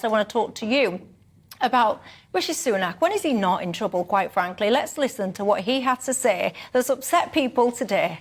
I want to talk to you about Rishi Sunak. When is he not in trouble, quite frankly? Let's listen to what he had to say that's upset people today.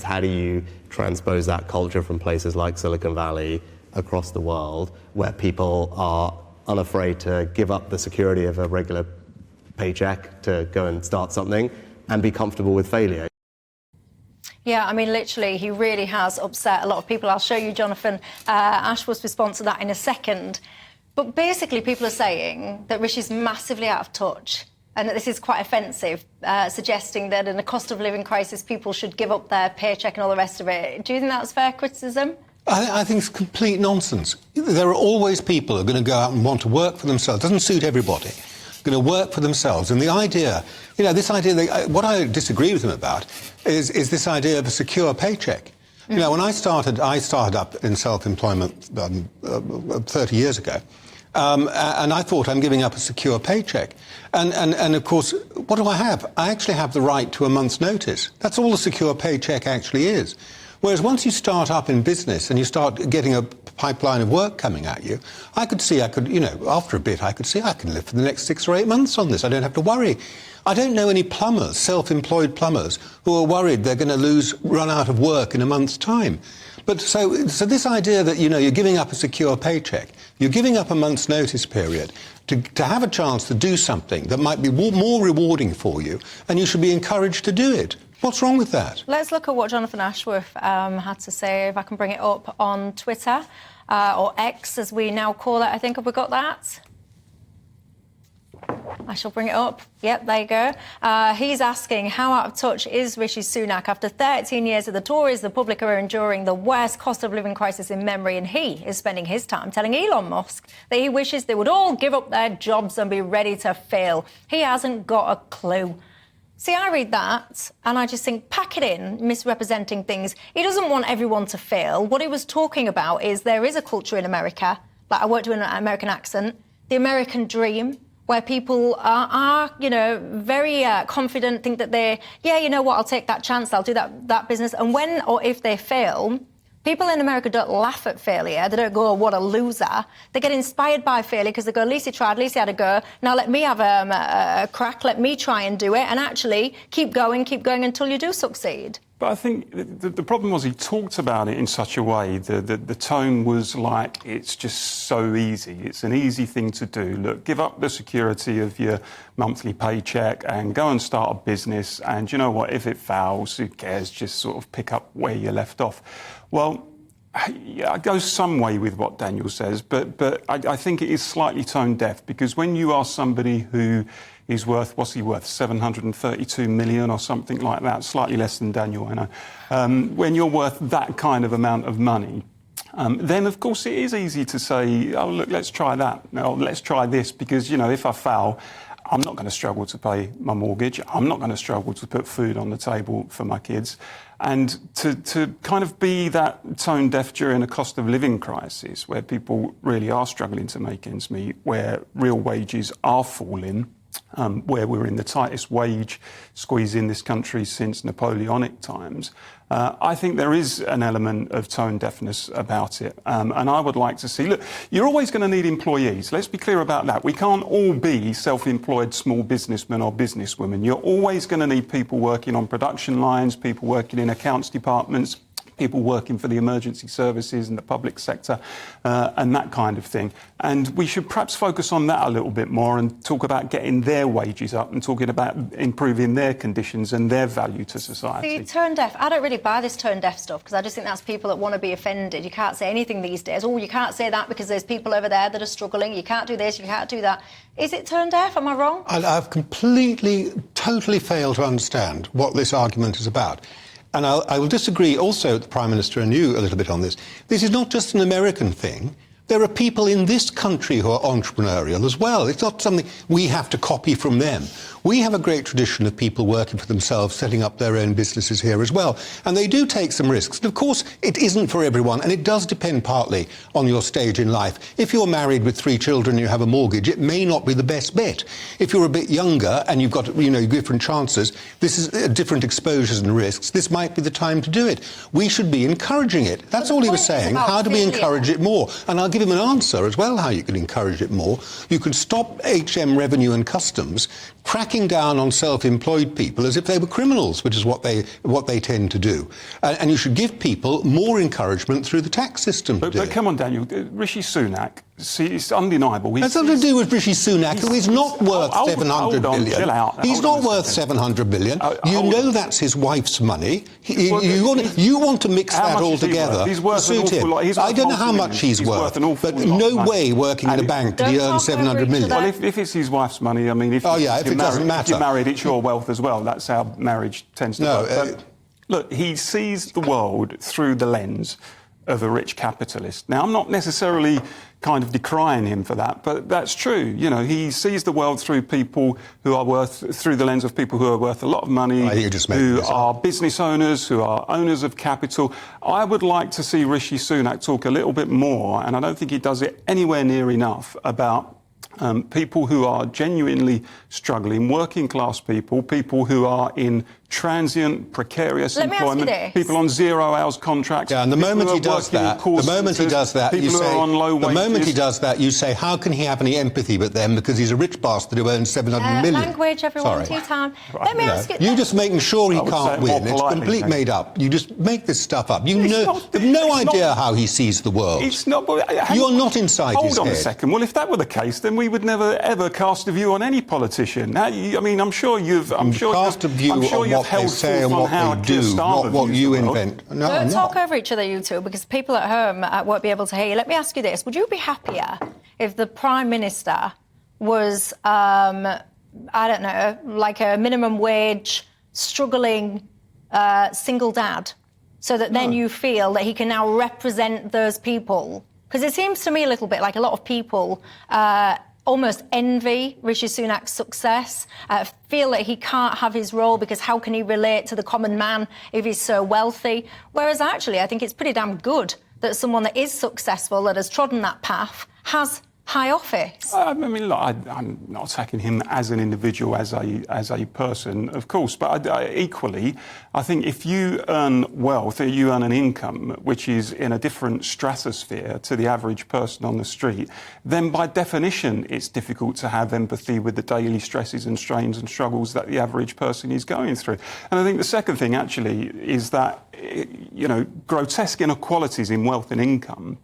How do you transpose that culture from places like Silicon Valley across the world, where people are unafraid to give up the security of a regular paycheck to go and start something and be comfortable with failure? Yeah, I mean, literally, he really has upset a lot of people. I'll show you Jonathan Ashworth's response to that in a second. But basically, people are saying that Rishi's massively out of touch and that this is quite offensive, suggesting that in a cost of living crisis, people should give up their paycheck and all the rest of it. Do you think that's fair criticism? I think it's complete nonsense. There are always people who are going to go out and want to work for themselves. It doesn't suit everybody. Going to work for themselves. And the idea, you know, this idea, what I disagree with him about is this idea of a secure paycheck. You know, when I started up in self-employment 30 years ago, and I thought I'm giving up a secure paycheck. And of course, what do I have? I actually have the right to a month's notice. That's all a secure paycheck actually is. Whereas once you start up in business and you start getting a pipeline of work coming at you, I could, you know, after a bit, I can live for the next 6 or 8 months on this. I don't have to worry. I don't know any plumbers, self-employed plumbers, who are worried they're going to run out of work in a month's time. But so this idea that, you know, you're giving up a secure paycheck, you're giving up a month's notice period to have a chance to do something that might be more rewarding for you, and you should be encouraged to do it. What's wrong with that? Let's look at what Jonathan Ashworth had to say, if I can bring it up, on Twitter, or X, as we now call it. I think, have we got that? I shall bring it up. Yep, there you go. He's asking, how out of touch is Rishi Sunak after 13 years of the Tories? The public are enduring the worst cost of living crisis in memory, and he is spending his time telling Elon Musk that he wishes they would all give up their jobs and be ready to fail. He hasn't got a clue. See, I read that and I just think, pack it in, misrepresenting things. He doesn't want everyone to fail. What he was talking about is there is a culture in America, like I won't do an American accent, the American dream, where people are you know, very confident, think that yeah, you know what, I'll take that chance, I'll do that business. And when or if they fail, people in America don't laugh at failure. They don't go, oh, what a loser. They get inspired by failure because they go, at least he tried, at least he had a go. Now let me have a crack, let me try and do it, and actually keep going until you do succeed. But I think the problem was he talked about it in such a way, the tone was like, it's just so easy. It's an easy thing to do. Look, give up the security of your monthly paycheck and go and start a business. And you know what, if it fails, who cares? Just sort of pick up where you left off. Well, yeah, it goes some way with what Daniel says, but I think it is slightly tone deaf, because when you are somebody who is worth, what's he worth, 732 million or something like that, slightly less than Daniel, I know. When you're worth that kind of amount of money, then of course it is easy to say, oh look, let's try that, no, let's try this, because, you know, if I fail, I'm not going to struggle to pay my mortgage. I'm not going to struggle to put food on the table for my kids. And to kind of be that tone deaf during a cost of living crisis, where people really are struggling to make ends meet, where real wages are falling, where we're in the tightest wage squeeze in this country since Napoleonic times, I think there is an element of tone deafness about it. And I would like to see, look, you're always going to need employees. Let's be clear about that. We can't all be self-employed small businessmen or businesswomen. You're always going to need people working on production lines, people working in accounts departments, people working for the emergency services and the public sector, and that kind of thing. And we should perhaps focus on that a little bit more and talk about getting their wages up and talking about improving their conditions and their value to society. See, tone deaf, I don't really buy this tone deaf stuff, because I just think that's people that want to be offended. You can't say anything these days. Oh, you can't say that because there's people over there that are struggling. You can't do this, you can't do that. Is it tone deaf? Am I wrong? I've completely, totally failed to understand what this argument is about. And I will disagree also with the Prime Minister and you a little bit on this. This is not just an American thing. There are people in this country who are entrepreneurial as well. It's not something we have to copy from them. We have a great tradition of people working for themselves, setting up their own businesses here as well. And they do take some risks. And of course, it isn't for everyone, and it does depend partly on your stage in life. If you're married with 3 children and you have a mortgage, it may not be the best bet. If you're a bit younger and you've got, you know, different chances, this is different exposures and risks, this might be the time to do it. We should be encouraging it. That's all he was saying. How do we encourage it more? And I'll give give him an answer as well how you can encourage it more. You could stop HM Revenue and Customs cracking down on self-employed people as if they were criminals, which is what they tend to do. And you should give people more encouragement through the tax system to do But it. come on, Daniel, Rishi Sunak, see, it's undeniable. That's nothing to do with Rishi Sunak, who is not worth 700 billion. Chill out. He's not worth 700 billion. You know that's his wife's money. You want to mix that all together. He's worth an awful lot. I don't know how much he's worth, but no way working in a bank did he earn 700 million. Well, if it's his wife's money, I mean, if it doesn't matter. If you're married, it's your wealth as well. That's how marriage tends to work. But look, he sees the world through the lens of a rich capitalist. Now, I'm not necessarily kind of decrying him for that, but that's true. You know, he sees the world through people who are through the lens of people who are worth a lot of money, who are business owners, who are owners of capital. I would like to see Rishi Sunak talk a little bit more, and I don't think he does it anywhere near enough, about people who are genuinely struggling, working class people, people who are in transient, precarious employment, people on 0 hours contracts. Yeah, and the moment he does that, you say, how can he have any empathy with them because he's a rich bastard who earns 700 million? Language, everyone, tea time. Let me ask you. You're just making sure he can't win. It's complete made up. You just make this stuff up. You have no idea how he sees the world. It's not. You're not inside his head. Hold on a second. Well, if that were the case, then we would never ever cast a view on any politician. Now, I mean, I'm sure you've cast a view on what they say and what they do, not what you invent. No, don't talk over each other, you two, because people at home won't be able to hear you. Let me ask you this. Would you be happier if the Prime Minister was, I don't know, like a minimum wage, struggling single dad, so that then you feel that he can now represent those people? Because it seems to me a little bit like a lot of people almost envy Rishi Sunak's success, feel that he can't have his role because how can he relate to the common man if he's so wealthy? Whereas actually, I think it's pretty damn good that someone that is successful, that has trodden that path, has high office. I mean, look, I'm not attacking him as an individual, as a person, of course. But equally, I think if you earn wealth, you earn an income which is in a different stratosphere to the average person on the street, then by definition, it's difficult to have empathy with the daily stresses and strains and struggles that the average person is going through. And I think the second thing, actually, is that, you know, grotesque inequalities in wealth and income,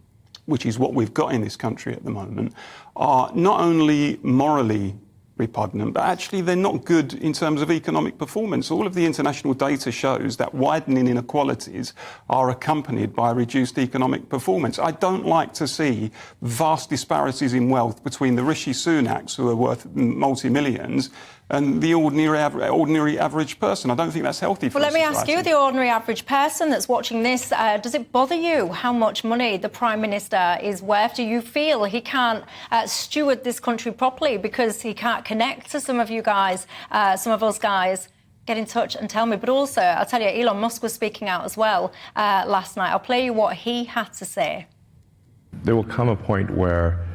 which is what we've got in this country at the moment, are not only morally repugnant, but actually they're not good in terms of economic performance. All of the international data shows that widening inequalities are accompanied by reduced economic performance. I don't like to see vast disparities in wealth between the Rishi Sunaks, who are worth multi-millions, and the ordinary average person. I don't think that's healthy for society. Well, let me ask you, the ordinary average person that's watching this, does it bother you how much money the Prime Minister is worth? Do you feel he can't steward this country properly because he can't connect to some of you guys, some of us guys? Get in touch and tell me. But also, I'll tell you, Elon Musk was speaking out as well last night. I'll play you what he had to say. There will come a point where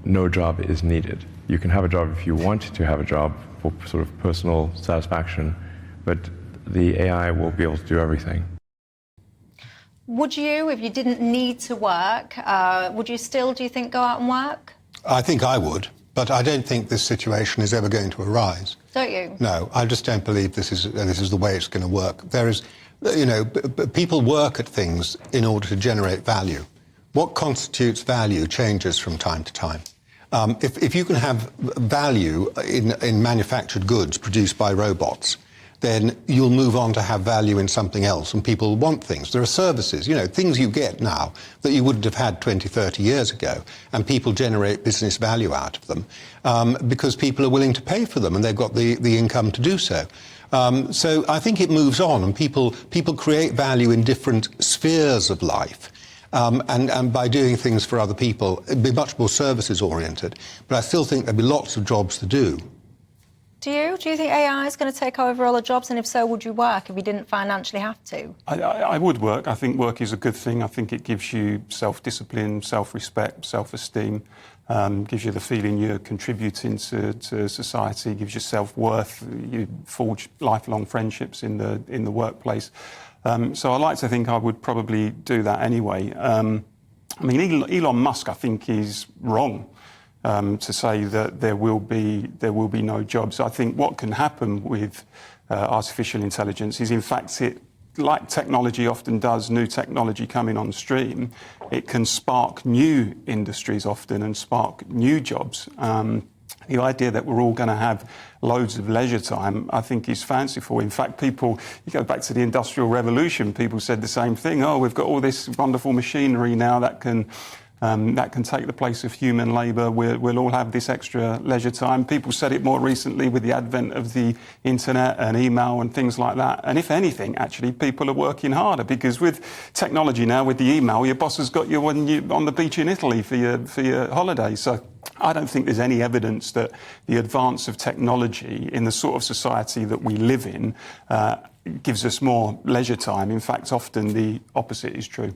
no job is needed. You can have a job if you want to have a job for sort of personal satisfaction, but the AI will be able to do everything. Would you, if you didn't need to work, would you still, do you think, go out and work? I think I would, but I don't think this situation is ever going to arise. Don't you? No, I just don't believe this is the way it's going to work. There is, you know, people work at things in order to generate value. What constitutes value changes from time to time. If you can have value in manufactured goods produced by robots, then you'll move on to have value in something else, and people want things. There are services, you know, things you get now that you wouldn't have had 20, 30 years ago, and people generate business value out of them because people are willing to pay for them, and they've got the income to do so. So I think it moves on, and people create value in different spheres of life. And by doing things for other people, it'd be much more services-oriented. But I still think there'd be lots of jobs to do. Do you? Do you think AI is going to take over all the jobs? And if so, would you work if you didn't financially have to? I would work. I think work is a good thing. I think it gives you self-discipline, self-respect, self-esteem, gives you the feeling you're contributing to society, gives you self-worth. You forge lifelong friendships in the workplace. So I like to think I would probably do that anyway. I mean, Elon Musk, I think, is wrong to say that there will be no jobs. I think what can happen with artificial intelligence is, in fact, like technology often does, new technology coming on stream, it can spark new industries often and spark new jobs. The idea that we're all going to have loads of leisure time, I think, is fanciful. In fact, you go back to the Industrial Revolution, people said the same thing. Oh, we've got all this wonderful machinery now that can take the place of human labour. We'll all have this extra leisure time. People said it more recently with the advent of the internet and email and things like that. And if anything, actually, people are working harder, because with technology now, with the email, your boss has got you on the beach in Italy for your holiday. So I don't think there's any evidence that the advance of technology in the sort of society that we live in gives us more leisure time. In fact, often the opposite is true.